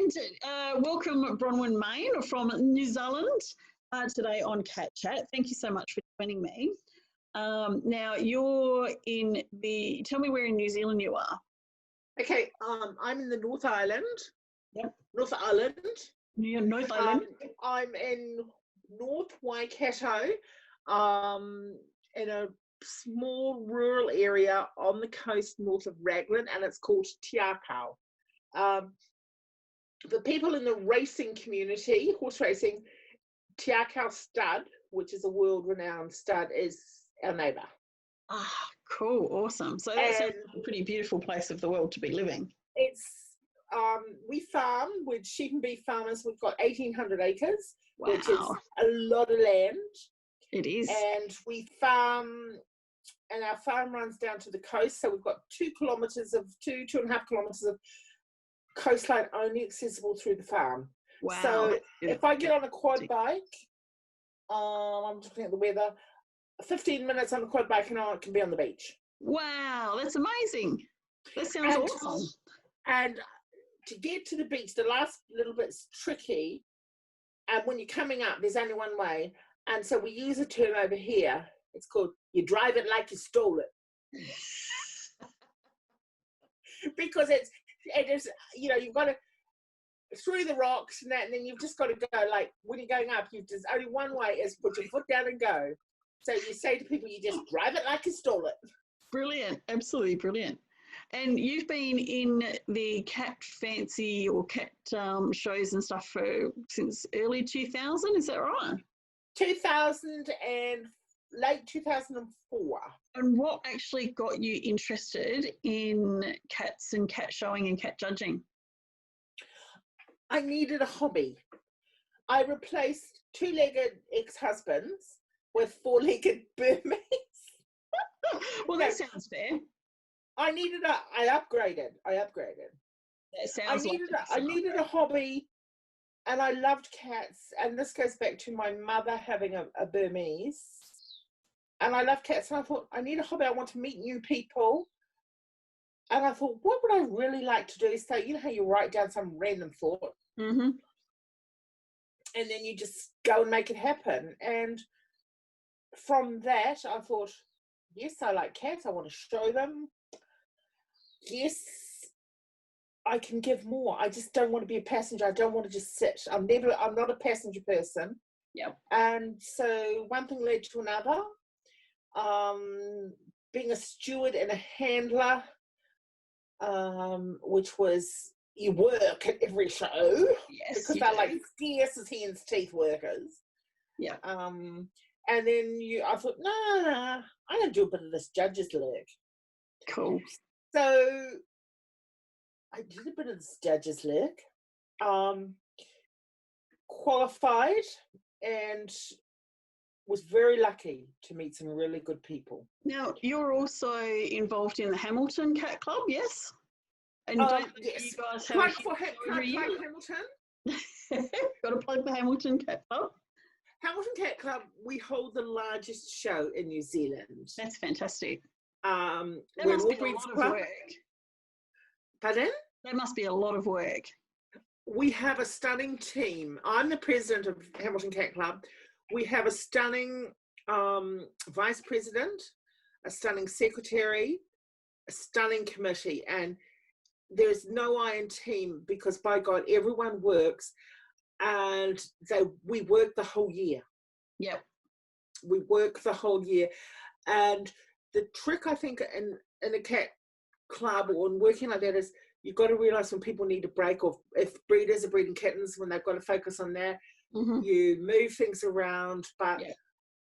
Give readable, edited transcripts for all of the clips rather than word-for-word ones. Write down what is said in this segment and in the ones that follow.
And welcome Bronwyn Main from New Zealand today on CatChat. Thank you so much for joining me. Now you're in the, tell me where in New Zealand you are. Okay, I'm in the North Island. Yep. North Island. You're North Island. I'm in North Waikato, in a small rural area on the coast north of Raglan, and it's called Te Akau. The people in the racing community, horse racing, Te Akau stud, which is a world-renowned stud, is our neighbour. Ah, cool, awesome. So that's a pretty beautiful place of the world to be living. It's we farm with sheep and beef farmers. We've got 1,800 acres, Wow. which is a lot of land. It is. And we farm, and our farm runs down to the coast. So we've got 2.5 kilometres of coastline only accessible through the farm. Wow. So if I get on a quad bike, I'm just looking at the weather, 15 minutes on a quad bike and I can be on the beach. Wow, that's amazing. That sounds awesome. And to get to the beach, the last little bit's tricky. And when you're coming up, there's only one way. And so we use a term over here. It's called, you drive it like you stole it. Because it is, you know, you've got to, through the rocks and that, and then you've just got to go, like, when you're going up, you've just, only one way is put your foot down and go. So you say to people, you just drive it like you stole it. Brilliant, absolutely brilliant. And you've been in the cat fancy or cat shows and stuff since early 2000, is that right? 2000 and late 2004. And what actually got you interested in cats and cat showing and cat judging? I needed a hobby. I replaced two-legged ex-husbands with four-legged Burmese. Well, that sounds fair. I upgraded. That sounds I needed a hobby, and I loved cats. And this goes back to my mother having a Burmese. And I love cats. And I thought, I need a hobby. I want to meet new people. And I thought, what would I really like to do? So, you know how you write down some random thought? Mm-hmm. And then you just go and make it happen. And from that, I thought, yes, I like cats. I want to show them. Yes, I can give more. I just don't want to be a passenger. I don't want to just sit. I'm not a passenger person. Yep. And so one thing led to another. Being a steward and a handler, which was, you work at every show. Yes. Because they're like scarce as hen's teeth workers. Yeah. And then I thought, nah, I'm going to do a bit of this judge's leg. Cool. So I did a bit of this judge's leg, qualified, and was very lucky to meet some really good people. Now, you're also involved in the Hamilton Cat Club, yes? And yes. You guys have plug Hamilton. Got to plug the Hamilton Cat Club. Hamilton Cat Club, we hold the largest show in New Zealand. That's fantastic. That must be a lot of work. Pardon? That must be a lot of work. We have a stunning team. I'm the president of Hamilton Cat Club. We have a stunning vice president, a stunning secretary, a stunning committee, and there's no iron team because, by God, everyone works, and we work the whole year. Yep. We work the whole year, and the trick, I think, in a cat club or in working like that is you've got to realise when people need a break, or if breeders are breeding kittens, when they've got to focus on that. Mm-hmm. You move things around, but yeah.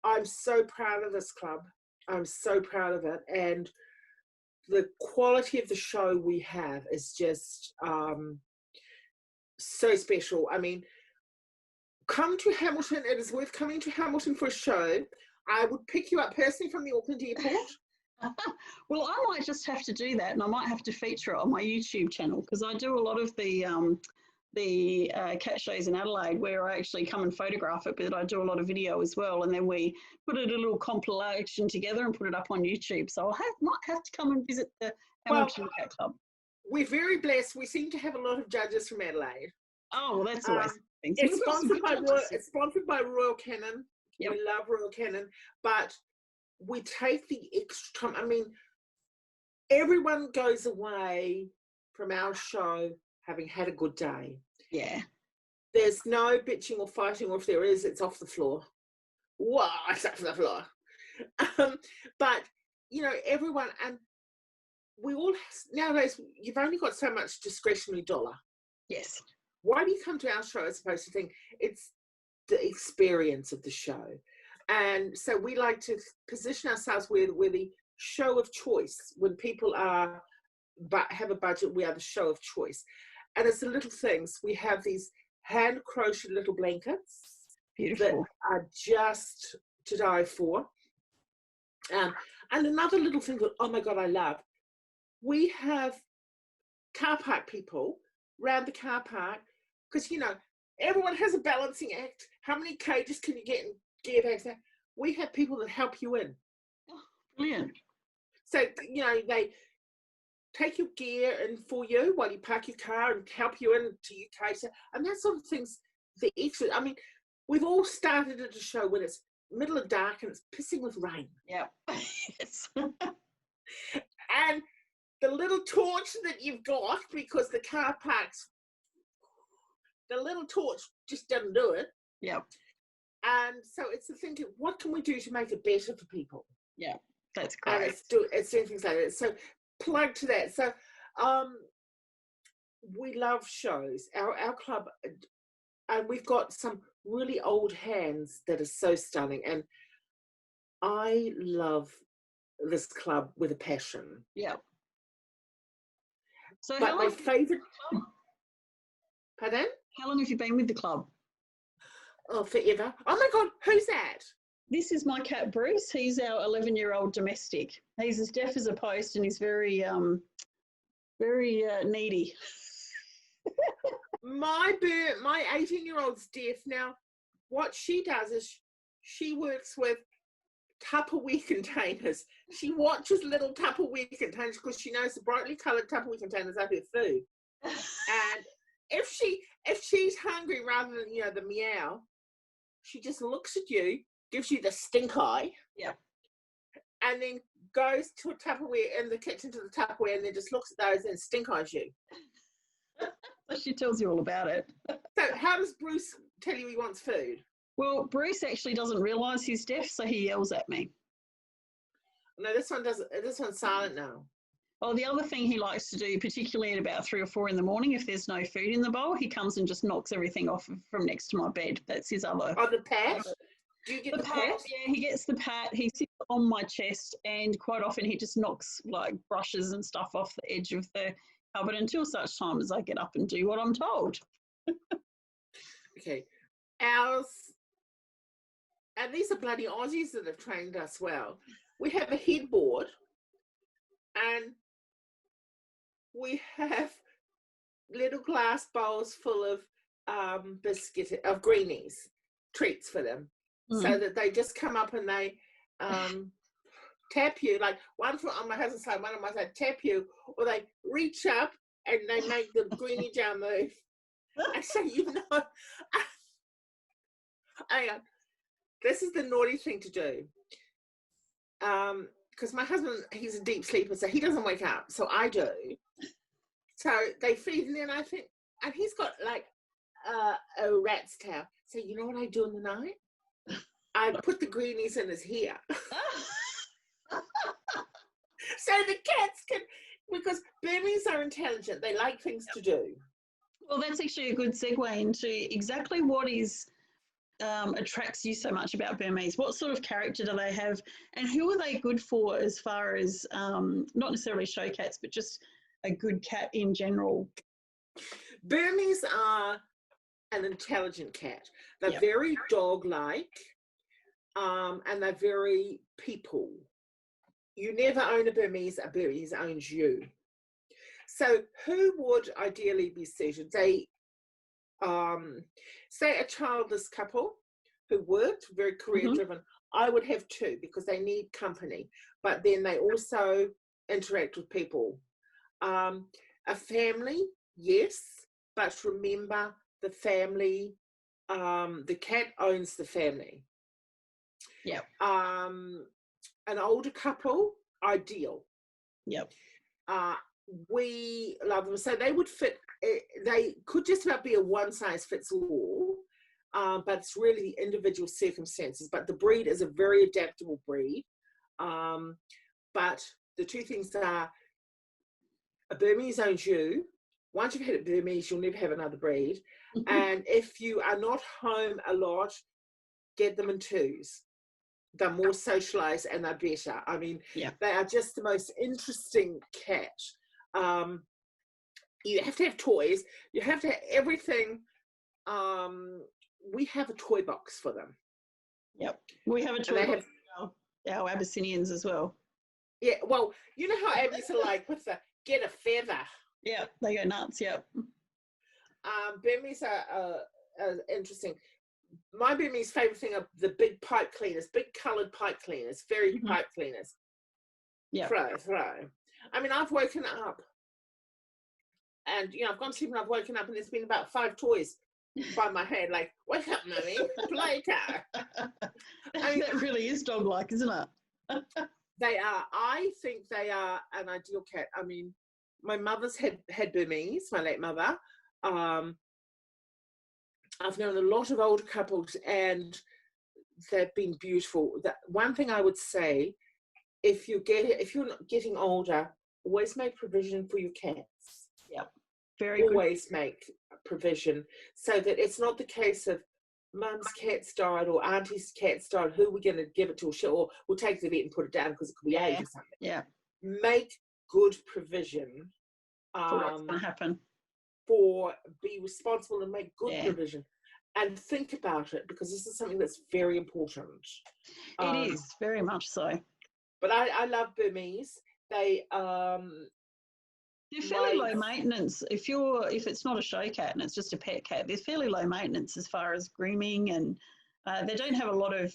I'm so proud of this club. I'm so proud of it, and the quality of the show we have is just so special. I mean, come to Hamilton. It is worth coming to Hamilton for a show. I would pick you up personally from the Auckland airport. Well, I might just have to do that, and I might have to feature it on my YouTube channel because I do a lot of the cat shows in Adelaide where I actually come and photograph it, but I do a lot of video as well, and then we put a little compilation together and put it up on YouTube. So I might have to come and visit the Hamilton Cat Club. We're very blessed. We seem to have a lot of judges from Adelaide. Oh, well, that's always things. It's sponsored by Royal Canin. Yep. We love Royal Canin, but we take the extra time. I mean, everyone goes away from our show having had a good day. Yeah. There's no bitching or fighting, or if there is, it's off the floor. Wow, it's off the floor. But, you know, everyone, and we all, nowadays, you've only got so much discretionary dollar. Yes. Why do you come to our show as opposed to think it's the experience of the show? And so we like to position ourselves where the show of choice. When people are have a budget, we are the show of choice. And it's the little things. We have these hand crocheted little blankets. Beautiful. That are just to die for. And another little thing that, oh my God, I love. We have car park people around the car park, because, you know, everyone has a balancing act. How many cages can you get in gear bags? We have people that help you in. Oh, brilliant. So, you know, they take your gear in for you while you park your car and help you into your cage. And that sort of thing's the extra. I mean, we've all started at a show when it's middle of dark and it's pissing with rain. Yeah. Yes. And the little torch that you've got, because the car parks, the little torch just doesn't do it. Yeah. And so it's the thinking, what can we do to make it better for people? Yeah, that's great. And it's doing things like that. So plug to that. So we love shows. Our club, and we've got some really old hands that are so stunning. And I love this club with a passion. Yeah. So but my favourite club? Pardon? How long have you been with the club? Oh, forever. Oh my God, who's that? This is my cat Bruce. He's our 11-year-old domestic. He's as deaf as a post, and he's very needy. My 18-year-old's deaf. Now, what she does is she works with Tupperware containers. She watches little Tupperware containers because she knows the brightly coloured Tupperware containers are her food. And if she's hungry, rather than, you know, the meow, she just looks at you, gives you the stink eye. Yeah. And then goes to a Tupperware in the kitchen to the Tupperware, and then just looks at those and stink eyes you. So she tells you all about it. So how does Bruce tell you he wants food? Well, Bruce actually doesn't realise he's deaf, so he yells at me. No, this one doesn't. This one's silent now. Oh, the other thing he likes to do, particularly at about 3 or 4 in the morning, if there's no food in the bowl, he comes and just knocks everything off from next to my bed. That's his other. Oh, the pat? Do you get the pat? Yeah, he gets the pat. He sits on my chest, and quite often he just knocks like brushes and stuff off the edge of the cupboard until such time as I get up and do what I'm told. Okay. Ours, and these are bloody Aussies that have trained us well. We have a headboard, and we have little glass bowls full of greenies, treats for them, so that they just come up and they tap you, like one on my husband's side, one on my side, tap you, or they reach up and they make the greenie jar move. And so, you know, hang on, this is the naughty thing to do. Because my husband, he's a deep sleeper, so he doesn't wake up. So I do. So they feed, and then I think, and he's got like a rat's tail. So you know what I do in the night? I put the greenies in his hair. So the cats can, because Burmese are intelligent. They like things to do. Well, that's actually a good segue into exactly what attracts you so much about Burmese. What sort of character do they have, and who are they good for as far as not necessarily show cats, but just a good cat in general? Burmese are an intelligent cat. They're very dog-like, and they're very people. You never own a Burmese owns you. So who would ideally be suited? They, say a childless couple who worked, very career-driven. I would have 2 because they need company, but then they also interact with people. A family, yes, but remember the family. The cat owns the family. Yeah. An older couple, ideal. Yep. We love them. So they would fit, they could just about be a one size fits all, but it's really the individual circumstances. But the breed is a very adaptable breed. But the two things are, a Burmese owns you. Once you've had a Burmese, you'll never have another breed. And if you are not home a lot, get them in twos. They're more socialized and they're better. I mean, they are just the most interesting cat. You have to have toys. You have to have everything. We have a toy box for them. Yep. We have a toy box for our Abyssinians as well. Yeah, well, you know how Abbeys are like with the get a feather. Yeah, they go nuts, yep. Burmese are interesting. My Burmese favourite thing are the big pipe cleaners, big coloured pipe cleaners, very pipe cleaners. Yeah. Throw. I mean, I've woken up and, you know, I've gone to sleep and I've woken up and there's been about 5 toys by my head, like, wake up, mummy, play car. That really is dog-like, isn't it? They are. I think they are an ideal cat. I mean, my mother's had Burmese, my late mother. I've known a lot of older couples and they've been beautiful. That one thing I would say, if you're not getting older, always make provision for your cats. Yeah, very good. Always make provision so that it's not the case of mum's cat's died or auntie's cat's died. Who are we going to give it to? Or we'll take it to the vet and put it down because it could be age or something. Yeah. Make good provision. For what's going to happen. Be responsible and make good provision. And think about it, because this is something that's very important. It is, very much so. But I love Burmese. They're fairly low maintenance. If it's not a show cat and it's just a pet cat, they're fairly low maintenance as far as grooming, and they don't have a lot of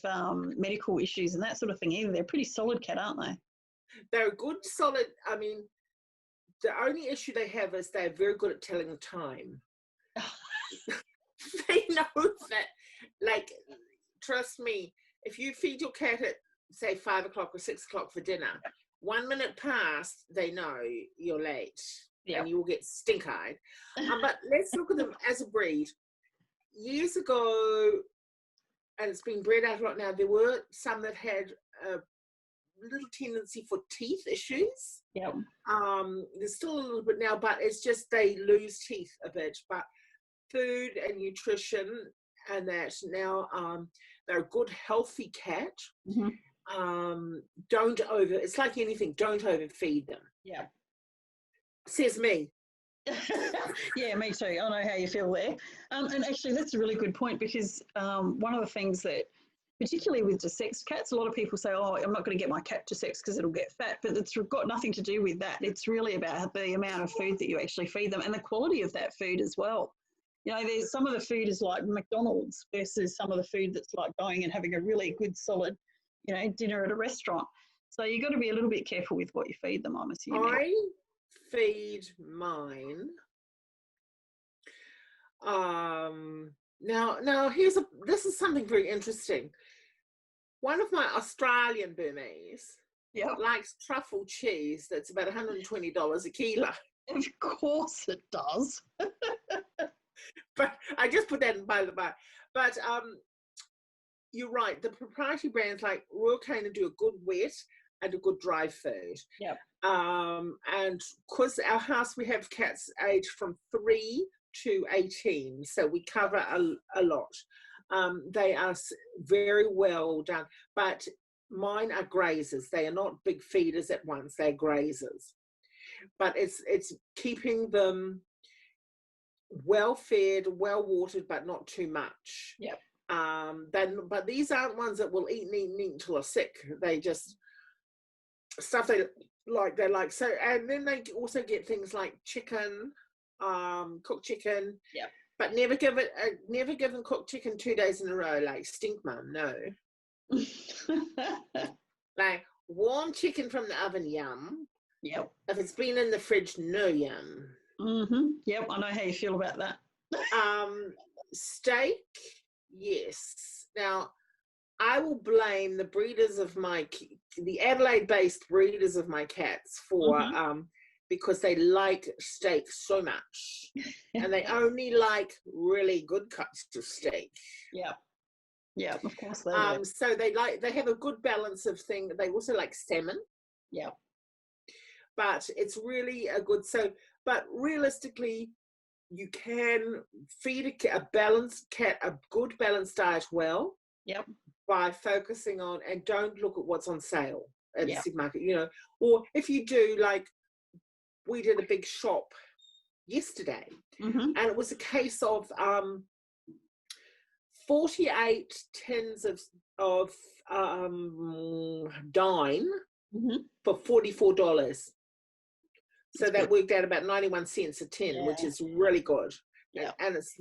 medical issues and that sort of thing either. They're a pretty solid cat, aren't they? They're a good, solid, I mean, the only issue they have is they're very good at telling the time. They know that, like, trust me, if you feed your cat at, say, 5 o'clock or 6 o'clock for dinner, 1 minute past, they know you're late and you will get stink-eyed. But let's look at them as a breed. Years ago, and it's been bred out a lot now, there were some that had a little tendency for teeth issues. Yeah. There's still a little bit now, but it's just they lose teeth a bit. But food and nutrition and that now, they're a good, healthy cat. It's like anything, don't overfeed them. Yeah. Says me. Yeah, me too. I know how you feel there. And actually, that's a really good point, because one of the things that, particularly with desexed cats, a lot of people say, oh, I'm not going to get my cat desexed because it'll get fat, but it's got nothing to do with that. It's really about the amount of food that you actually feed them and the quality of that food as well. You know, there's some of the food is like McDonald's versus some of the food that's like going and having a really good, solid, you know, dinner at a restaurant. So you've got to be a little bit careful with what you feed them, I'm assuming. I feed mine. Now this is something very interesting. One of my Australian Burmese likes truffle cheese that's about $120 a kilo. Of course it does. But I just put that in by the by. But you're right. The proprietary brands like Royal Canin do a good wet and a good dry food. Yep. And because our house, we have cats aged from 3 to 18, so we cover a lot. They are very well done, but mine are grazers. They are not big feeders at once. They're grazers. But it's keeping them well fed, well watered, but not too much. Yep. But these aren't ones that will eat until they're sick. They just stuff they like. So, and then they also get things like chicken, cooked chicken. Yeah. But never give them cooked chicken 2 days in a row, like stink mum. No. Like warm chicken from the oven, yum. Yep. If it's been in the fridge, no yum. Yep, I know how you feel about that. Steak, yes. Now, I will blame the breeders of the Adelaide-based breeders of my cats for because they like steak so much, and they only like really good cuts of steak. Yeah, yeah, of course they do. So they have a good balance of thing. They also like salmon. Yeah, but it's really a good. But realistically, you can feed a balanced cat a good balanced diet well. Yep. By focusing on, and don't look at what's on sale at the Yep. supermarket, or if you do, like we did a big shop yesterday, and it was a case of 48 tins of dine for $44. So that worked out about 91 cents a tin, which is really good. Yeah. And it's,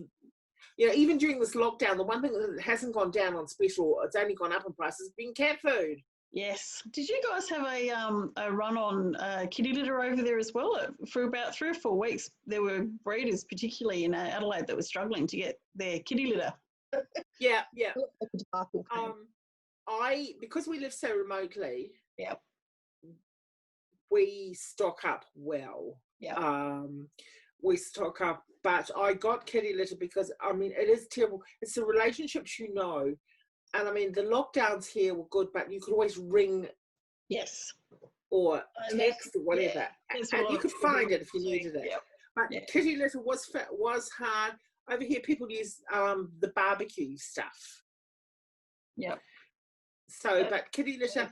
even during this lockdown, the one thing that hasn't gone down on special, it's only gone up in price, has been cat food. Yes. Did you guys have a run on kitty litter over there as well? For about 3 or 4 weeks, there were breeders, particularly in Adelaide, that were struggling to get their kitty litter. Yeah. Because we live so remotely, we stock up well. We stock up, but I got kitty litter because it is terrible. It's the relationships, and the lockdowns here were good, but you could always ring, or text or whatever, and you could find it if you needed it. But kitty litter was hard. Over here, people use the barbecue stuff. So, but kitty litter,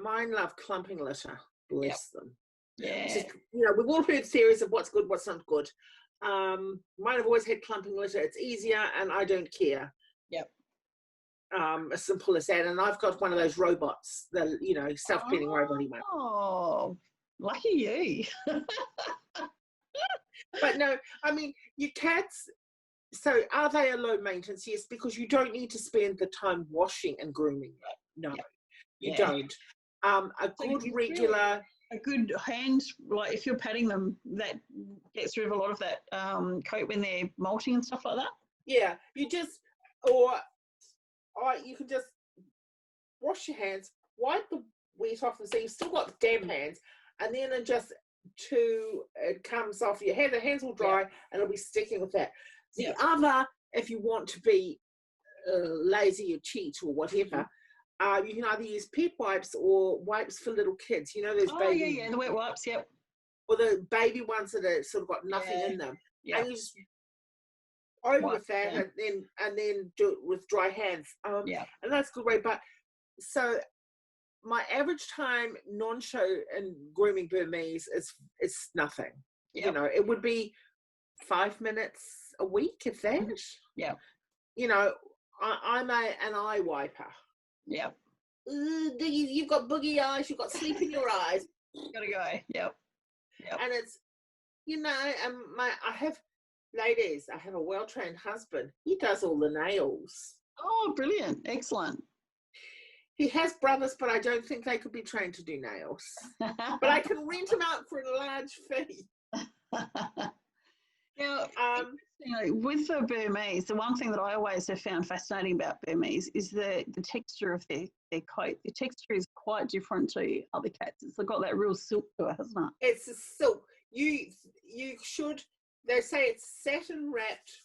mine love clumping litter. Bless them. Just, we've all heard theories of what's good, what's not good. Mine have always had clumping litter. It's easier, and I don't care. As simple as that. And I've got one of those robots, the self-cleaning robot. Oh, lucky you. But no, your cats. So are they a low maintenance? Yes, because you don't need to spend the time washing and grooming them. No, you don't. A good hand, like if you're patting them, that gets rid of a lot of that coat when they're molting and stuff like that. Yeah, you can just wash your hands, wipe the wet off them, so you've still got damp hands, and then it comes off your hair. The hands will dry, and it'll be sticking with that. The other, if you want to be lazy or cheat or whatever. You can either use pet wipes or wipes for little kids. Those baby. The wet wipes. Yep. Or the baby ones that are sort of got nothing in them. And you just over with that, and then do it with dry hands. And that's a good way. But so my average time non-show and grooming Burmese is nothing. It would be 5 minutes a week, if that. I'm an eye wiper. You've got boogie eyes, you've got sleep in your eyes. Gotta go. Yep. And it's, I have a well-trained husband. He does all the nails. Oh, brilliant. Excellent. He has brothers, but I don't think they could be trained to do nails. But I can rent them out for a large fee. Now, with the Burmese, the one thing that I always have found fascinating about Burmese is the texture of their coat. The texture is quite different to other cats. It's got that real silk to it, hasn't it? It's a silk. You should, they say it's satin wrapped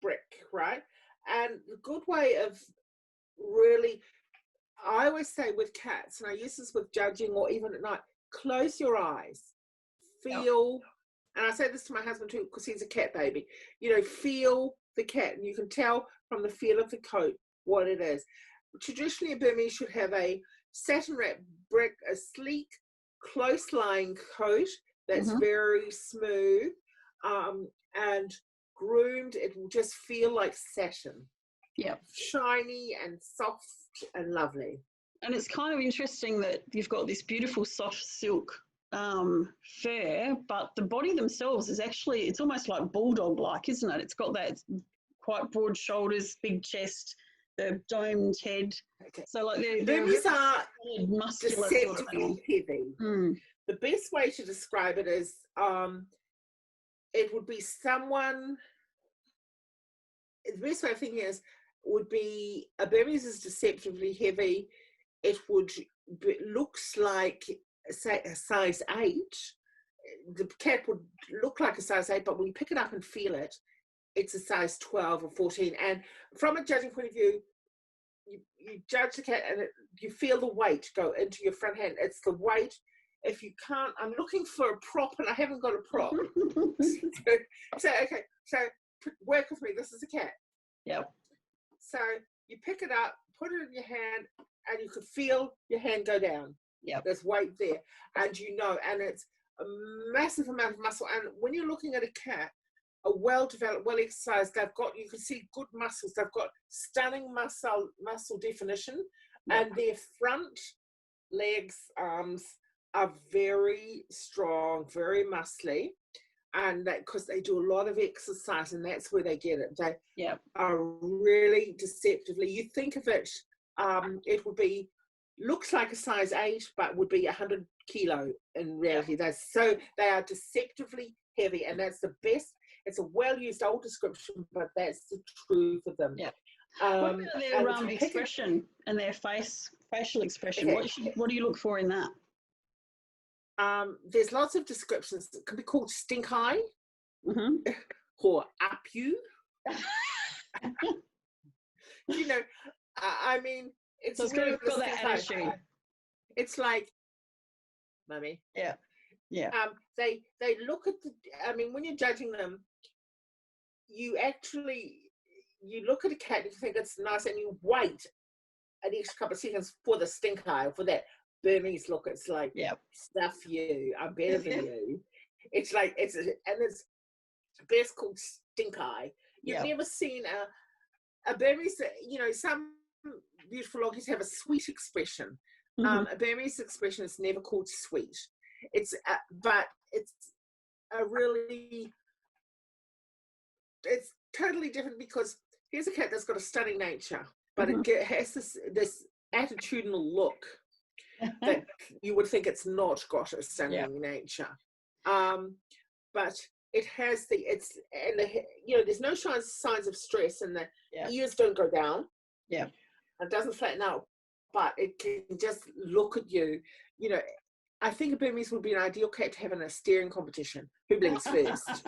brick, right? And the good way of really, I always say with cats, and I use this with judging or even at night, close your eyes, feel. And I say this to my husband too, because he's a cat baby. Feel the cat, and you can tell from the feel of the coat what it is. Traditionally, a Burmese should have a satin wrapped brick, a sleek, close-lying coat that's very smooth, and groomed. It will just feel like satin. Shiny and soft and lovely. And it's kind of interesting that you've got this beautiful soft silk fur, but the body themselves is actually, it's almost like bulldog-like, isn't it? It's got that quite broad shoulders, big chest, the domed head. So like they're muscular sort of heavy. The best way to describe it is it would be someone, the best way of thinking is, would be, a Burmese is deceptively heavy. It would looks like, say, a size 8. The cat would look like a size 8, but when you pick it up and feel it, it's a size 12 or 14. And from a judging point of view, you judge the cat and you feel the weight go into your front hand. It's the weight. If you can't, I'm looking for a prop and I haven't got a prop. so okay, so work with me. This is a cat. Yep. So you pick it up, put it in your hand, and you could feel your hand go down. Yep. There's weight there, and you know, and it's a massive amount of muscle. And when you're looking at a cat, a well-developed, well-exercised, they've got, you can see good muscles. They've got stunning muscle definition, and their front legs, arms are very strong, very muscly, and that because they do a lot of exercise, and that's where they get it. They are really deceptively. You think of it, it would be, looks like a size 8, but would be 100 kilo in reality. They are deceptively heavy, and that's the best. It's a well-used old description, but that's the truth of them. Yeah. What about their expression and their facial expression? Okay. What do you look for in that? There's lots of descriptions. It can be called stink eye, or up you. You know, I mean, it's really got that attitude. It's like, mummy. Yeah. Yeah. They look at the. I mean, when you're judging them, you look at a cat and you think it's nice, and you wait an extra couple of seconds for the stink eye, for that Burmese look. It's like, stuff you, I'm better than you. It's like, it's best called stink eye. You've never seen a Burmese, you know, some beautiful loggies have a sweet expression. A Burmese expression is never called sweet. But it's a really, it's totally different, because here's a cat that's got a stunning nature, but it has this attitudinal look that you would think it's not got a stunning nature. But it has you know, there's no signs of stress, and the ears don't go down. Yeah. It doesn't flatten out, but it can just look at you. You know, I think a Burmese would be an ideal cat to have in a staring competition. Who blinks first?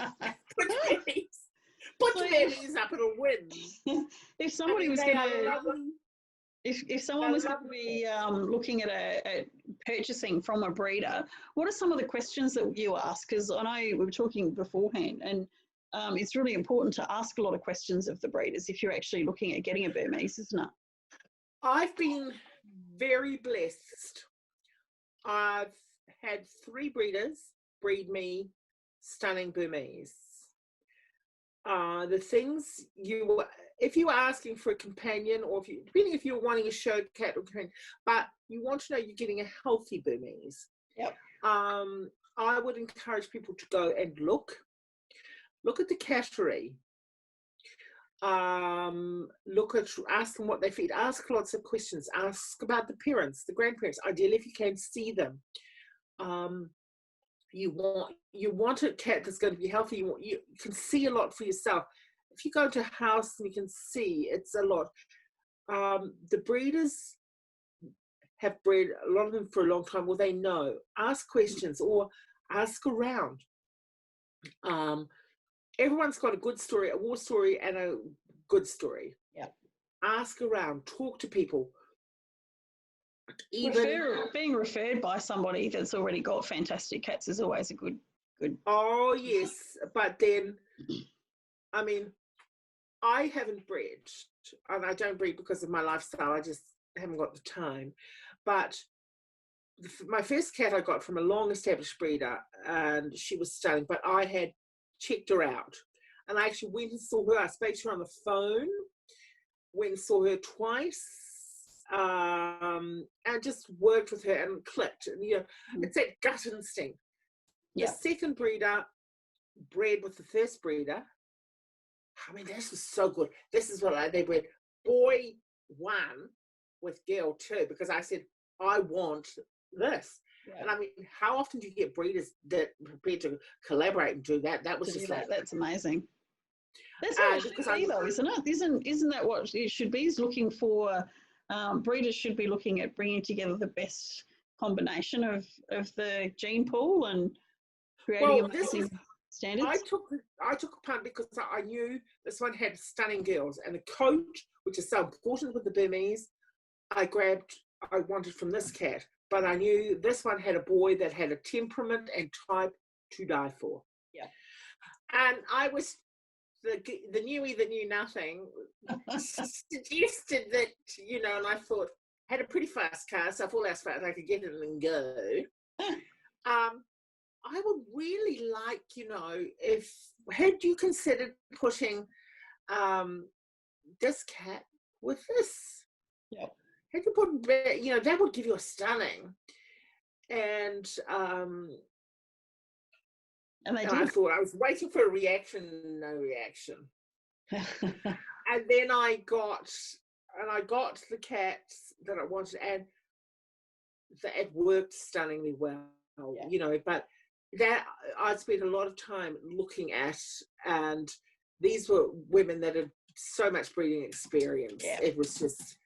Put your Burmese up, it'll win. If somebody was going to, if someone was going to be looking at purchasing from a breeder, what are some of the questions that you ask? Because I know we were talking beforehand, and it's really important to ask a lot of questions of the breeders if you're actually looking at getting a Burmese, isn't it? I've been very blessed. I've had 3 breeders breed me stunning Burmese. The things if you are asking for a companion, or depending if you're wanting a show cat or companion, but you want to know you're getting a healthy Burmese. Yep. I would encourage people to go and look at the cattery. Ask them what they feed, ask lots of questions, ask about the parents, the grandparents, ideally if you can see them. You want a cat that's going to be healthy. You can see a lot for yourself. If you go to a house and you can see, it's a lot. The breeders have bred, a lot of them, for a long time. Well, they know. Ask questions or ask around. Everyone's got a good story, a war story, and a good story. Yeah. Ask around. Talk to people. Being referred by somebody that's already got fantastic cats is always a good. Oh yes, but then, I mean, I haven't bred, and I don't breed because of my lifestyle. I just haven't got the time. But my first cat I got from a long-established breeder, and she was stunning. But I had checked her out, and I actually went and saw her. I spoke to her on the phone. Went and saw her twice. And just worked with her and clicked. And, you know, it's that gut instinct. The second breeder bred with the first breeder. I mean, this was so good. This is what they bred. Boy 1 with girl 2, because I said, I want this. Yeah. And I mean, how often do you get breeders that are prepared to collaborate and do that? That was just like, that's amazing. That's what it should be, though, isn't it? Isn't that what it should be? Is looking for breeders should be looking at bringing together the best combination of the gene pool and creating amazing standards. I took a punt because I knew this one had stunning girls, and the coat, which is so important with the Burmese, I wanted from this cat, but I knew this one had a boy that had a temperament and type to die for. Yeah. And I was the newie that knew nothing suggested that, you know, and I thought, had a pretty fast car, so full as fast I could get it and go. I would really like, you know, had you considered putting this cat with this? Yeah. Had you put, you know, that would give you a stunning. And I thought, I was waiting for a reaction, no reaction. And then I got the cats that I wanted, and it worked stunningly well, you know, but that I'd spent a lot of time looking at, and these were women that had so much breeding experience. Yeah. It was just,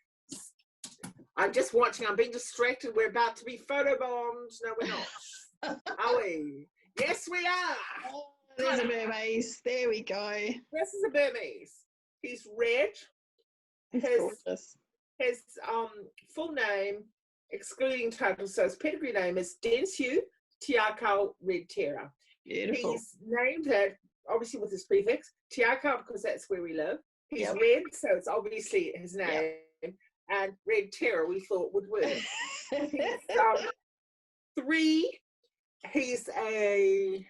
I'm just watching, I'm being distracted, we're about to be photobombed. No, we're not. Are we? Yes, we are. Oh, there's a Burmese. There we go. This is a Burmese. He's red. His full name, excluding title, so his pedigree name is Denshu Tiakau Red Terror. Beautiful. He's named that, obviously with his prefix, Tiakau, because that's where we live. He's red, so it's obviously his name. Yep. And Red Terror, we thought would work. He's 3. He's a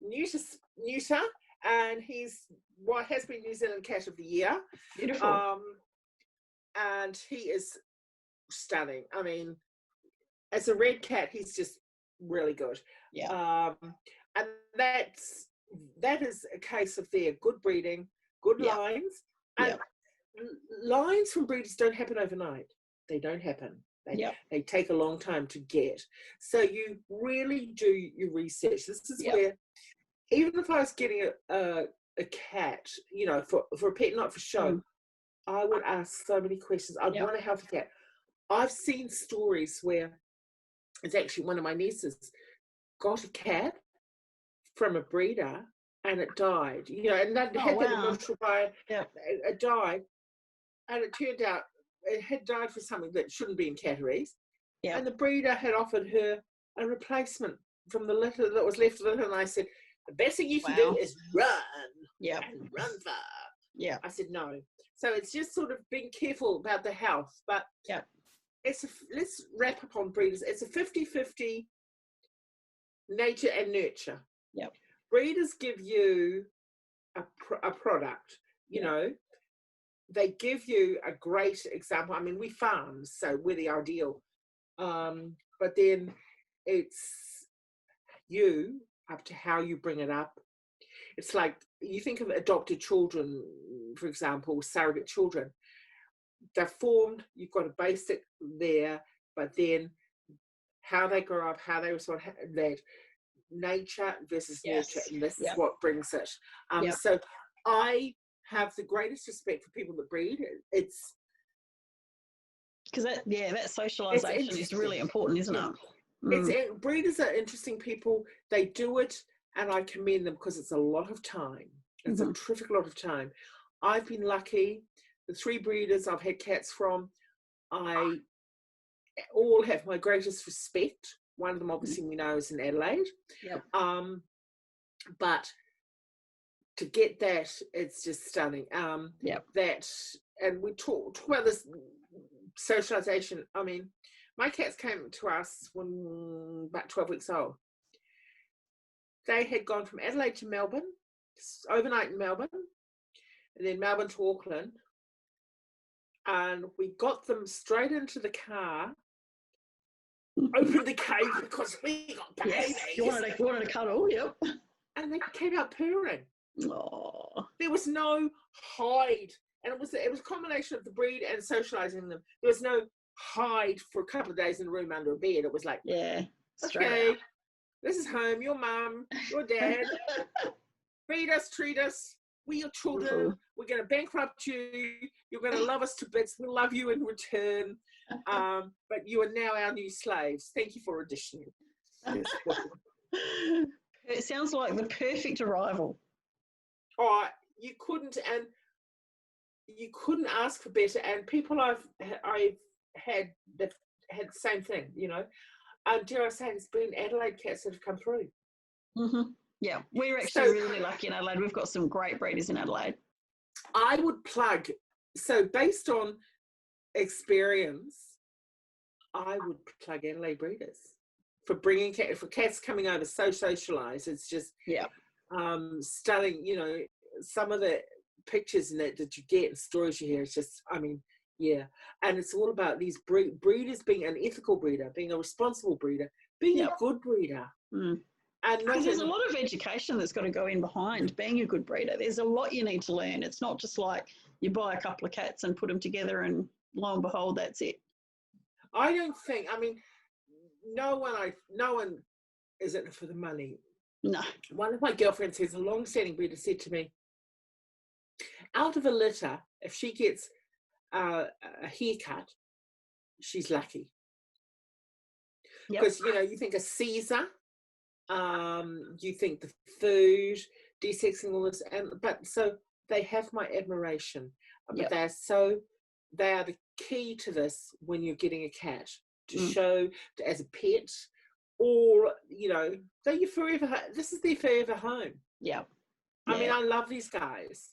neuter, and he's what has been New Zealand Cat of the Year. Beautiful. And he is stunning. I mean, as a red cat, he's just really good. Yeah. And that is a case of their good breeding, good lines, and lines from breeders don't happen overnight. They don't happen. They take a long time to get. So you really do your research. This is where, even if I was getting a cat, you know, for a pet, not for show, I would ask so many questions. I'd want to help a cat. I've seen stories where it's actually one of my nieces got a cat from a breeder and it died. You know, and that had that emotional buy. It died, and it turned out it had died for something that shouldn't be in catteries. Yeah. And the breeder had offered her a replacement from the litter that was left of it. And I said, the best thing you can do is run. Yeah. And run far. Yeah. I said, no. So it's just sort of being careful about the health. But let's wrap up on breeders. It's a 50-50 nature and nurture. Yep. Breeders give you a product, you know. They give you a great example. I mean, we farm, so we're the ideal. But then it's you up to how you bring it up. It's like, you think of adopted children, for example, surrogate children. They're formed, you've got a basic there, but then how they grow up, how they respond, that nature versus nurture, and this is what brings it. So I have the greatest respect for people that breed. It's because that socialization is really important, isn't it? Breeders are interesting people. They do it, and I commend them because it's a lot of time. It's a terrific lot of time. I've been lucky. The 3 breeders I've had cats from, I all have my greatest respect. One of them, obviously, we know is in Adelaide. Yep. But to get that, it's just stunning. That, and we talk about this socialization. I mean, my cats came to us when about 12 weeks old. They had gone from Adelaide to Melbourne, overnight in Melbourne, and then Melbourne to Auckland. And we got them straight into the car, opened the cage because we got babies. Yes, you wanted a cuddle, yep. And they came out purring. Oh. There was no hide, and it was a combination of the breed and socializing them. There was no hide for a couple of days in a room under a bed. It was like Straight okay, out. this is home, your mum, your dad, feed us, treat us, we're your children, we're going to bankrupt you, you're going to love us to bits, we'll love you in return, but you are now our new slaves. Thank you for auditioning. It sounds like the perfect arrival. Oh, you couldn't ask for better. And people I've had that had the same thing, you know. Dare I say, it's been Adelaide cats that have come through. Mm-hmm. Yeah, we're actually really lucky in Adelaide. We've got some great breeders in Adelaide. I would plug, so based on experience, I would plug Adelaide breeders for bringing for cats coming over so socialised. It's just stunning. You know, some of the pictures and that you get and stories you hear. It's just, I mean, yeah. And it's all about these breeders being an ethical breeder, being a responsible breeder, being a good breeder. Mm. And there's a lot of education that's got to go in behind being a good breeder. There's a lot you need to learn. It's not just like you buy a couple of cats and put them together and lo and behold, that's it. I don't think, I mean, no one is in it for the money. No. One of my girlfriends who's a long-standing breeder said to me, out of a litter, if she gets a haircut, she's lucky. Because, you know, you think a Caesar, you think the food, desexing, all this, but so they have my admiration. But they are the key to this when you're getting a cat, to show as a pet, or, you know, they're your forever, this is their forever home. I mean, I love these guys.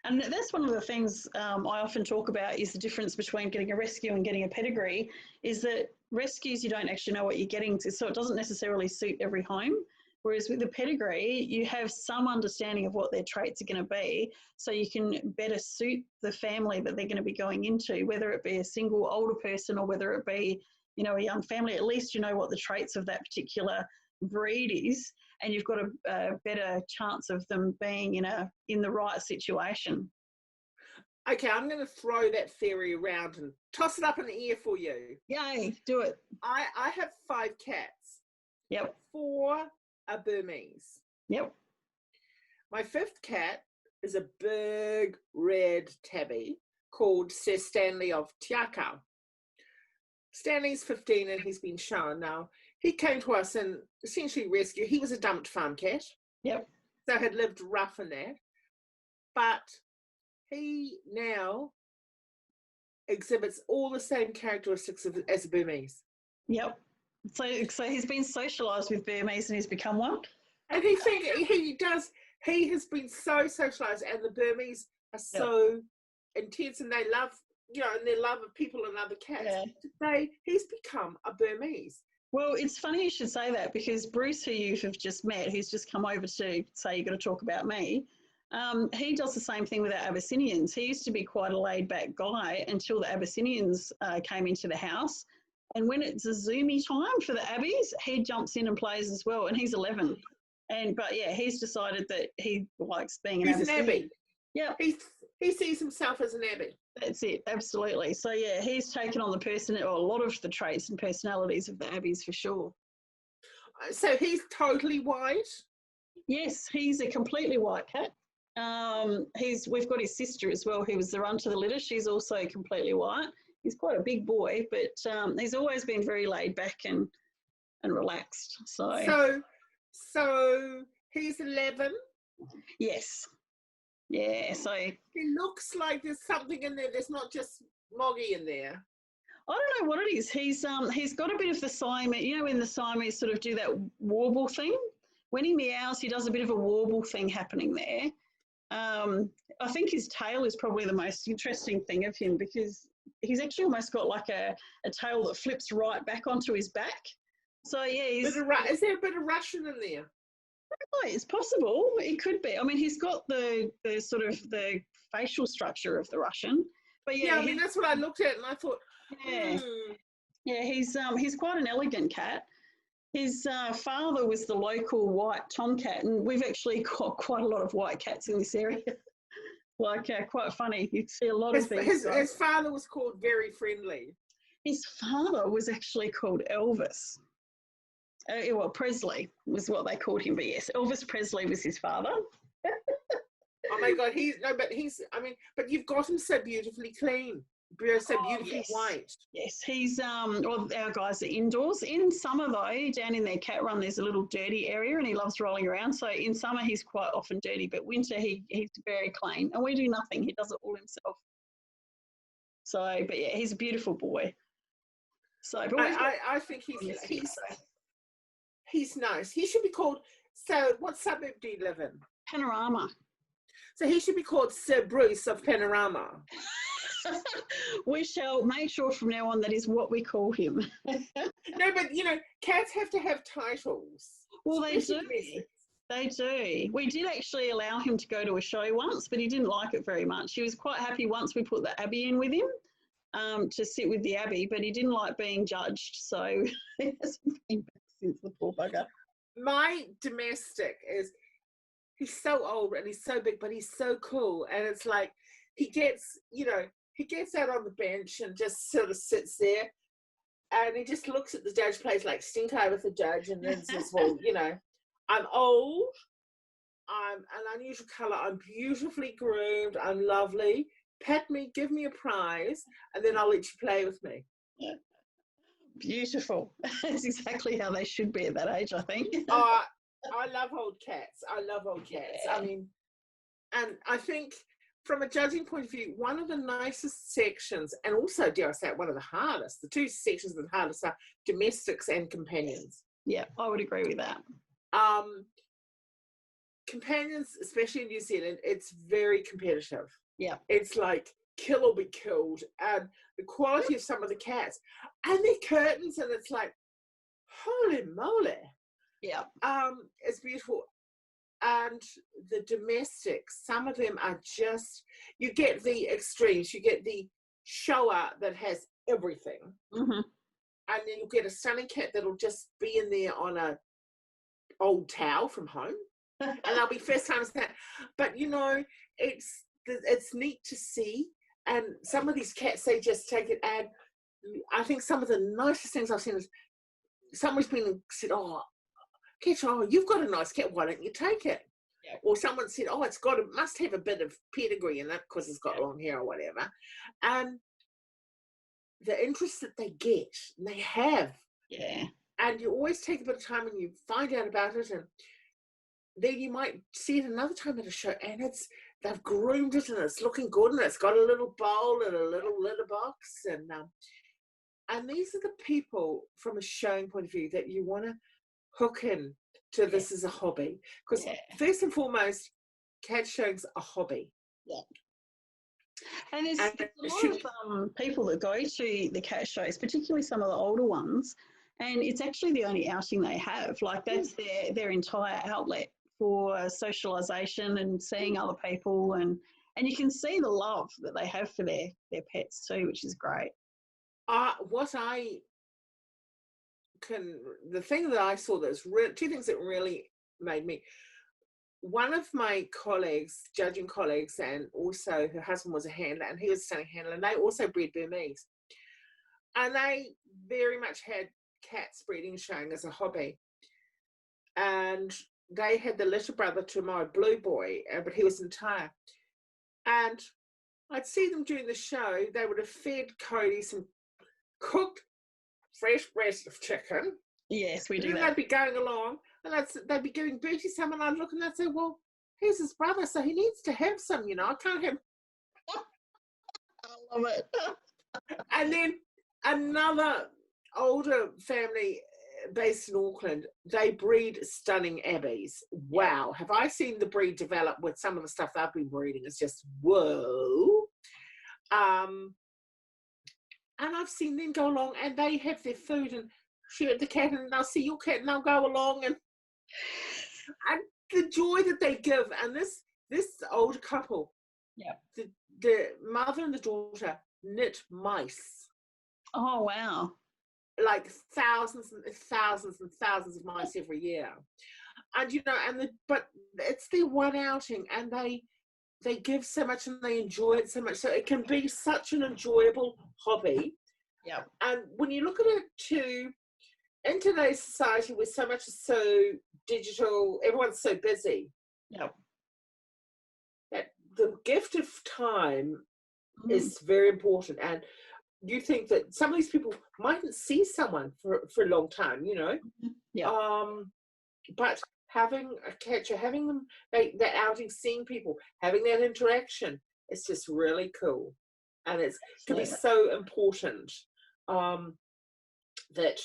And that's one of the things I often talk about is the difference between getting a rescue and getting a pedigree, is that rescues, you don't actually know what you're getting to, so it doesn't necessarily suit every home. Whereas with the pedigree, you have some understanding of what their traits are going to be, so you can better suit the family that they're going to be going into, whether it be a single older person or whether it be, you know, a young family. At least you know what the traits of that particular breed is, and you've got a better chance of them being in the right situation. Okay, I'm going to throw that theory around and toss it up in the air for you. Yay, do it. I have 5 cats. Yep. 4 are Burmese. Yep. My 5th cat is a big red tabby called Sir Stanley of Tiakau. Stanley's 15 and he's been shown. Now, he came to us and essentially rescued. He was a dumped farm cat. Yep. So had lived rough in that. But he now exhibits all the same characteristics as a Burmese. Yep. So he's been socialised with Burmese and he's become one. And he has been so socialised, and the Burmese are so intense, and they love, you know, and their love of people and other cats. He's become a Burmese. Well, it's funny you should say that, because Bruce, who you have just met, who's just come over to say you've got to talk about me, he does the same thing with our Abyssinians. He used to be quite a laid-back guy until the Abyssinians came into the house. And when it's a Zoomy time for the Abbeys, he jumps in and plays as well. And he's 11. But he's decided that he likes being an Abyssinian. Abbey. Yeah. He sees himself as an Abbey. That's it, absolutely. So, he's taken on a lot of the traits and personalities of the Abbeys for sure. So he's totally white? Yes, he's a completely white cat. We've got his sister as well, who was the run to the litter. She's also completely white. He's quite a big boy, but he's always been very laid back and relaxed. So he's 11? Yes. Yeah, so he looks like there's something in there. There's not just Moggy in there. I don't know what it is. He's got a bit of the Siamese, you know, when the Siamese sort of do that warble thing. When he meows, he does a bit of a warble thing happening there. I think his tail is probably the most interesting thing of him, because he's actually almost got like a tail that flips right back onto his back. So is there a bit of Russian in there? It's possible. It could be. I mean, he's got the sort of the facial structure of the Russian, but I mean, that's what I looked at and I thought, he's quite an elegant cat. His father was the local white tomcat, and we've actually got quite a lot of white cats in this area. Quite funny. You'd see a lot of things. His father was called Very Friendly. His father was actually called Elvis. Well, Presley was what they called him, but yes, Elvis Presley was his father. Oh my God, but you've got him so beautifully clean, so beautifully yes. white. Yes, he's well, our guys are indoors. In summer though, down in their cat run, there's a little dirty area, and he loves rolling around. So in summer he's quite often dirty, but winter he's very clean, and we do nothing. He does it all himself. So, but yeah, he's a beautiful boy. So, but I think he's nice. He should be called. So, what suburb do you live in? Panorama. So he should be called Sir Bruce of Panorama. We shall make sure from now on that is what we call him. No, but you know, cats have to have titles. Well, they do. They do. We did actually allow him to go to a show once, but he didn't like it very much. He was quite happy once we put the Abbey in with him to sit with the Abbey, but he didn't like being judged. So he hasn't been back since, the poor bugger. My domestic he's so old and he's so big, but he's so cool. And it's like he gets out on the bench and just sort of sits there and he just looks at the judge, plays like stink eye with the judge, and then says, well, you know, I'm old, I'm an unusual colour, I'm beautifully groomed, I'm lovely, pet me, give me a prize, and then I'll let you play with me. Yeah. Beautiful. That's exactly how they should be at that age, I think. I love old cats. Yeah. I mean, and I think from a judging point of view, one of the nicest sections, and also, dare I say it, one of the hardest, the two sections that are hardest are domestics and companions. Yeah, I would agree with that. Companions, especially in New Zealand, it's very competitive. Yeah. It's like kill or be killed, and the quality of some of the cats and their curtains, and it's like, holy moly. Yeah. It's beautiful. And the domestics, some of them are just, you get the extremes. You get the shower that has everything. Mm-hmm. And then you'll get a stunning cat that'll just be in there on a old towel from home. And they'll be first time that. But, you know, it's neat to see. And some of these cats, they just take it. And I think some of the nicest things I've seen is someone's been and said, oh, you've got a nice cat, why don't you take it? Yeah. Or someone said, oh, must have a bit of pedigree in it because it's got long hair or whatever. And the interest that they get, and they have. Yeah. And you always take a bit of time and you find out about it, and then you might see it another time at a show, and they've groomed it and it's looking good, and it's got a little bowl and a little litter box, and these are the people from a showing point of view that you want to hook in to this as a hobby, because first and foremost, cat showing's a hobby. Yeah. And there's a lot of people that go to the cat shows, particularly some of the older ones, and it's actually the only outing they have. Like that's their entire outlet for socialisation and seeing other people, and you can see the love that they have for their pets too, which is great. The thing that I saw, there's two things that really made me. One of my colleagues, judging colleagues, and also her husband was a handler, and he was a stunning handler, and they also bred Burmese. And they very much had cats breeding showing as a hobby. And they had the little brother to my blue boy, but he was entire. And I'd see them during the show, they would have fed Cody some cooked fresh breast of chicken. Yes, we do that. And they'd be going along, and they'd be giving Bertie some, and I'd look and I'd say, well, here's his brother, so he needs to have some, you know, I can't have. I love it. And then another older family based in Auckland, they breed stunning abbeys. Wow, have I seen the breed develop with some of the stuff they've been breeding? It's just, whoa. And I've seen them go along and they have their food and share the cat, and they'll see your cat and they'll go along, and the joy that they give. And this older couple, the mother and the daughter knit mice. Oh wow. Like thousands and thousands and thousands of mice every year. And you know, but it's their one outing, and they give so much and they enjoy it so much. So it can be such an enjoyable hobby. Yeah. And when you look at it too, in today's society where so much is so digital, everyone's so busy. Yeah. That the gift of time is very important. And you think that some of these people mightn't see someone for a long time, you know? Yeah. But having a catcher, having them, that outing, seeing people, having that interaction, it's just really cool. And it's can be so important that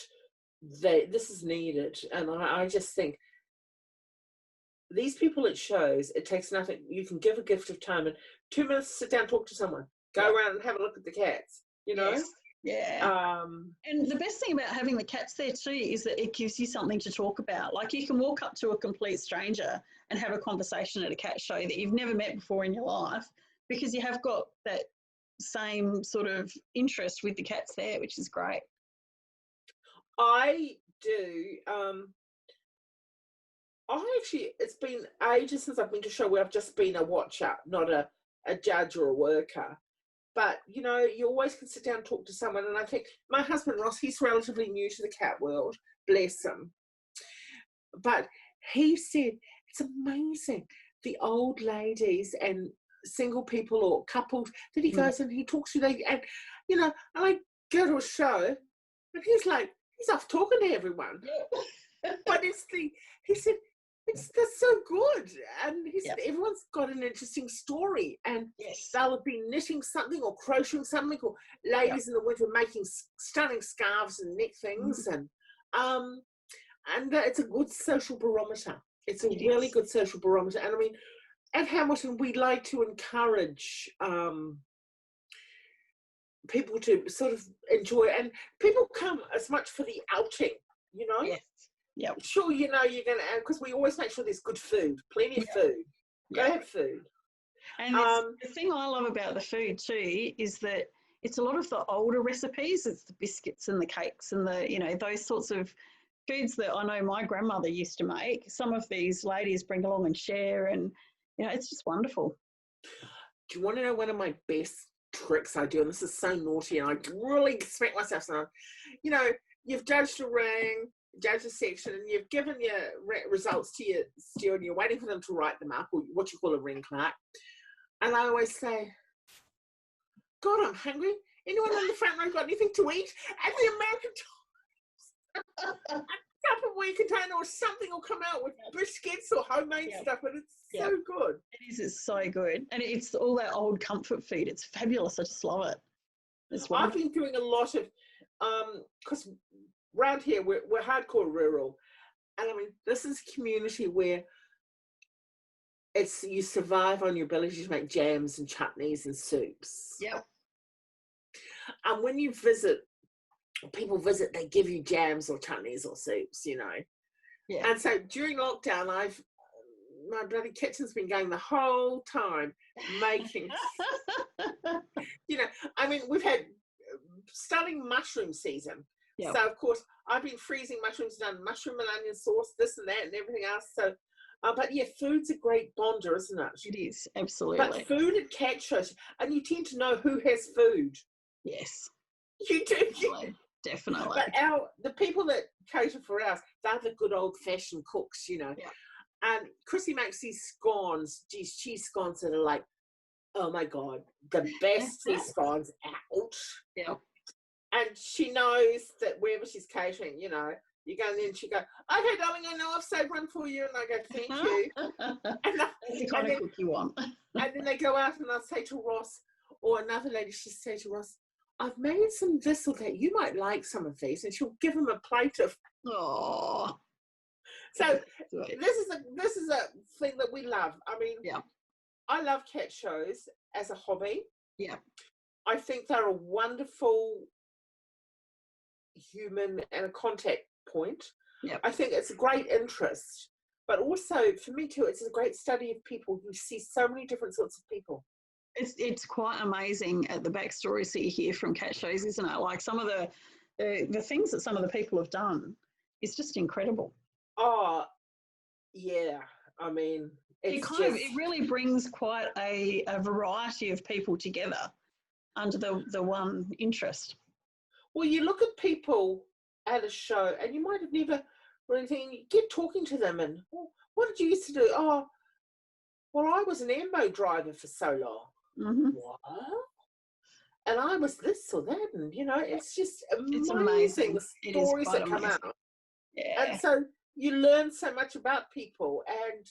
this is needed. And I just think these people it shows, it takes nothing. You can give a gift of time and 2 minutes, sit down, talk to someone, go around and have a look at the cats, you know? Yes. Yeah. And the best thing about having the cats there too is that it gives you something to talk about. Like you can walk up to a complete stranger and have a conversation at a cat show that you've never met before in your life because you have got that same sort of interest with the cats there, which is great. I do. It's been ages since I've been to a show where I've just been a watcher, not a judge or a worker. But, you know, you always can sit down and talk to someone. And I think my husband, Ross, he's relatively new to the cat world, bless him. But he said, it's amazing, the old ladies and single people or couples that he goes and he talks to. And, you know, and I go to a show and he's off talking to everyone. But he said, that's so good. And he said, everyone's got an interesting story. And they'll be knitting something or crocheting something, or ladies in the winter making stunning scarves and neck things. And it's a good social barometer. It's a really good social barometer. And I mean, at Hamilton, we like to encourage people to sort of enjoy, and people come as much for the outing, you know? Yes. Yeah. Sure, you know, you're going to, because we always make sure there's good food, plenty of food. Go have food. And the thing I love about the food too is that it's a lot of the older recipes. It's the biscuits and the cakes and the, you know, those sorts of foods that I know my grandmother used to make. Some of these ladies bring along and share, and, you know, it's just wonderful. Do you want to know one of my best tricks I do? And this is so naughty, and I really smack myself sometimes. You know, you've judged a ring, judged a section, and you've given your results to your steward, and you're waiting for them to write them up, or what you call a ring clerk. And I always say, God, I'm hungry. Anyone on the front row got anything to eat? And the American Times, a Tupperware container or something will come out with biscuits or homemade stuff, and it's so good. It is. It's so good, and it's all that old comfort food. It's fabulous. I just love it. I've been doing a lot of, because around here we're hardcore rural, and I mean this is a community where you survive on your ability to make jams and chutneys and soups. Yep. And when people visit, they give you jams or chutneys or soups, you know. Yeah. And so during lockdown, my bloody kitchen's been going the whole time making, you know, I mean, we've had stunning mushroom season. Yep. So, of course, I've been freezing mushrooms, done mushroom and onion sauce, this and that and everything else. So, but yeah, food's a great bonder, isn't it? It is, absolutely. But food at cat shows, and you tend to know who has food. Yes. You do. Definitely. But the people that cater for ours, they're the good old-fashioned cooks, you know. Yeah. And Chrissy makes these scones, these cheese scones that are like, oh my God, the best cheese scones out. Yeah. And she knows that wherever she's catering, you know, you go in there and she go, okay, darling, I know I've saved one for you. And I go, thank you. That's the kind of cook you want. And then they go out and I'll say to Ross, or another lady, she'll say to Ross, I've made some this or that. You might like some of these. And she'll give him a plate of. Oh. So this is a thing that we love. I mean, I love cat shows as a hobby. Yeah. I think they're a wonderful human and a contact point. Yeah. I think it's a great interest. But also, for me too, it's a great study of people. You see so many different sorts of people. It's quite amazing at the backstories that you hear from cat shows, isn't it? Like some of the things that some of the people have done is just incredible. Oh, yeah. I mean, it really brings quite a variety of people together under the one interest. Well, you look at people at a show, and you might have never or anything, you get talking to them, and oh, what did you used to do? Oh, well, I was an ambo driver for so long. Mm-hmm. What? And I was this or that, and it's just It's amazing the It is stories quite that come amazing. out. And Yeah. so you learn so much about people, and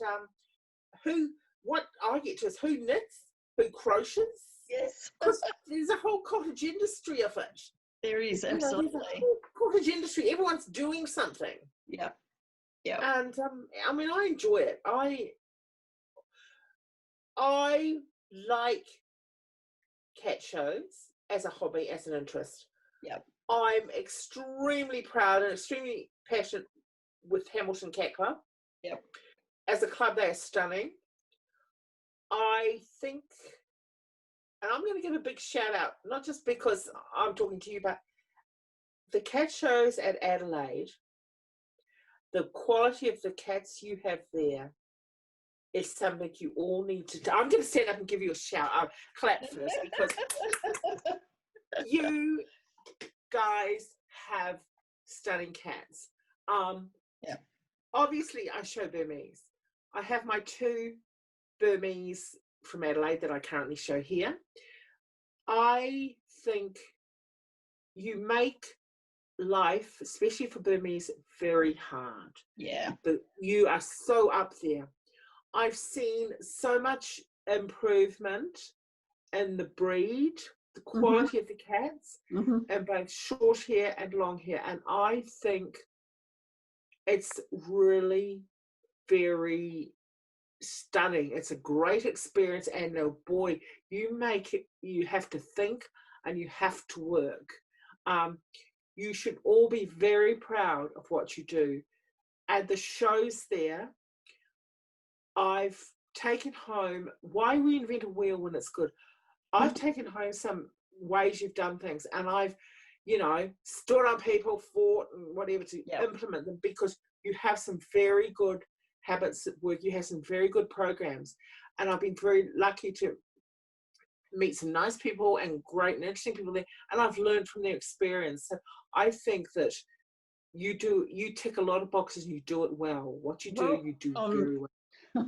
what I get to is who knits, who crochets, Yes. because there's a whole cottage industry of it. There is, There's absolutely. a whole cottage industry. Everyone's doing something. Yeah. Yeah. And I mean, I enjoy it. I like cat shows as a hobby, as an interest. Yeah. I'm extremely proud and extremely passionate with Hamilton Cat Club. Yep. As a club, they are stunning. I think, and I'm going to give a big shout out, not just because I'm talking to you, but the cat shows at Adelaide, the quality of the cats you have there is something you all need to do. I'm going to stand up and give you a shout out, clap first, because you guys have stunning cats. Yeah. Obviously, I show Burmese. I have my 2 Burmese from Adelaide that I currently show here. I think you make life, especially for Burmese, very hard. Yeah. But you are so up there. I've seen so much improvement in the breed, the quality of the cats, and both short hair and long hair. And I think it's really very stunning. It's a great experience, and oh boy, you have to think and you have to work. You should all be very proud of what you do. At the shows there, I've taken home, why reinvent a wheel when it's good? I've taken home some ways you've done things, and I've stood on people, fought and whatever to implement them, because you have some very good habits at work. You have some very good programs, and I've been very lucky to meet some nice people and great and interesting people there, and I've learned from their experience. So I think that you tick a lot of boxes and you do it well. What you do, you do very well.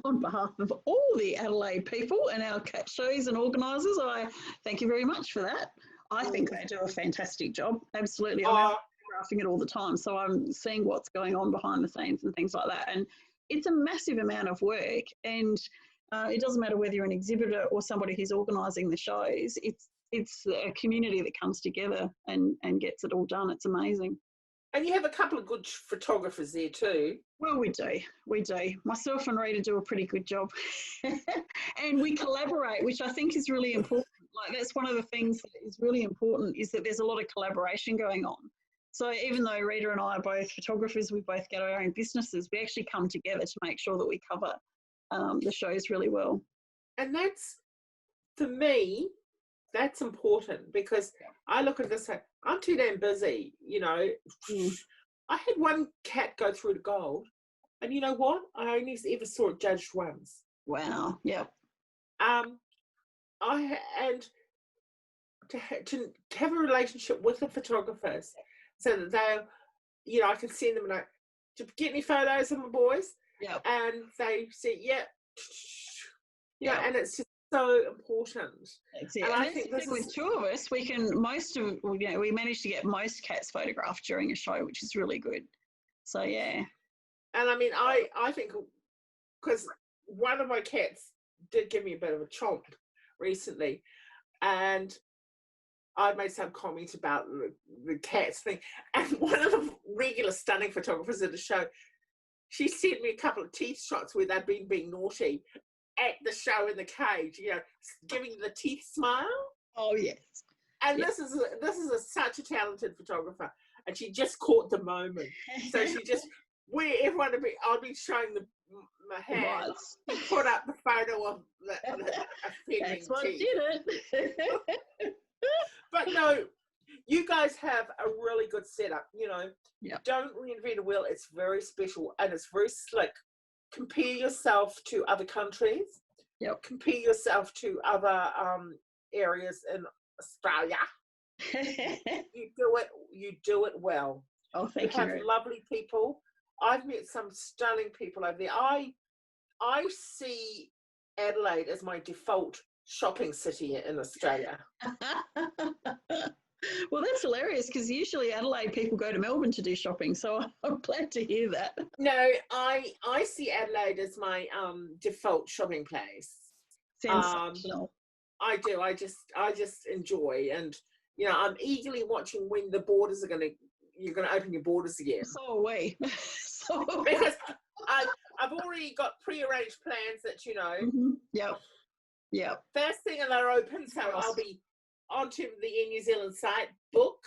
On behalf of all the Adelaide people and our cat shows and organisers, I thank you very much for that. I think they do a fantastic job. Absolutely. I'm photographing it all the time, so I'm seeing what's going on behind the scenes and things like that. And it's a massive amount of work, and it doesn't matter whether you're an exhibitor or somebody who's organising the shows. It's a community that comes together and gets it all done. It's amazing. And you have a couple of good photographers there too. Well, we do. Myself and Rita do a pretty good job. And we collaborate, which I think is really important. Like, that's one of the things that is really important, is that there's a lot of collaboration going on. So even though Rita and I are both photographers, we both get our own businesses, we actually come together to make sure that we cover the shows really well. And that's, for me, that's important, because I look at this, I'm too damn busy, I had one cat go through to gold, and you know what? I only ever saw it judged once. Wow. Yep. And to have a relationship with the photographers, so that they, I can send them and to get any photos of my boys. Yeah. And they say, and it's just so important. And I think this with 2 of us, we managed to get most cats photographed during a show, which is really good. So yeah. And I mean, I think, because one of my cats did give me a bit of a chomp recently, and I made some comments about the cats thing, and one of the regular stunning photographers at the show, she sent me a couple of teeth shots where they'd been being naughty at the show in the cage, giving the teeth smile. Oh yes. And this is such a talented photographer, and she just caught the moment. So she just, where everyone would be, I'd be showing my hand, put up the photo of the offending That's what teeth. did it. But no, you guys have a really good setup. Don't reinvent a wheel. It's very special and it's very slick. Compare yourself to other countries. Yep. Compare yourself to other areas in Australia. You do it well. Oh, You thank you have very much. lovely people. I've met some stunning people over there. I see Adelaide as my default shopping city in Australia. Well, that's hilarious because usually Adelaide people go to Melbourne to do shopping, so I'm glad to hear that. No, I see Adelaide as my default shopping place. Sensational. I do. I just enjoy, and you know, I'm eagerly watching when the borders are you're gonna open your borders again. So are we. So are we. Because I've already got pre-arranged plans that, you know. Mm-hmm. Yep. First thing they're open, so I'll be onto the Air New Zealand site. Book.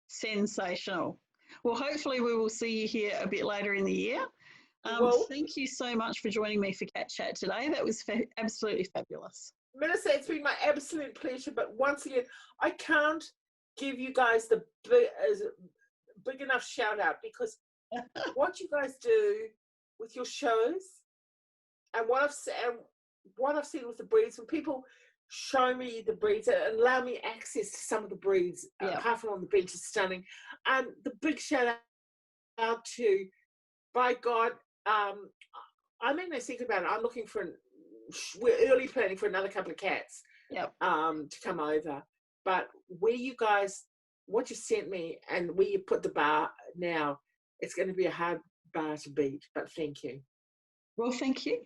Sensational. Well, hopefully we will see you here a bit later in the year. Thank you so much for joining me for CatChat today. That was absolutely fabulous. Melissa, it's been my absolute pleasure. But once again, I can't give you guys the big enough shout out, because what you guys do with your shows and what I've seen with the breeds, when people show me the breeds and allow me access to some of the breeds, apart from on the beach, is stunning. And the big shout out to, by God, I make no secret about it. I'm looking for we're early planning for another couple of cats to come over. But where you guys, what you sent me and where you put the bar now, it's going to be a hard bar to beat. But thank you. Well, thank you.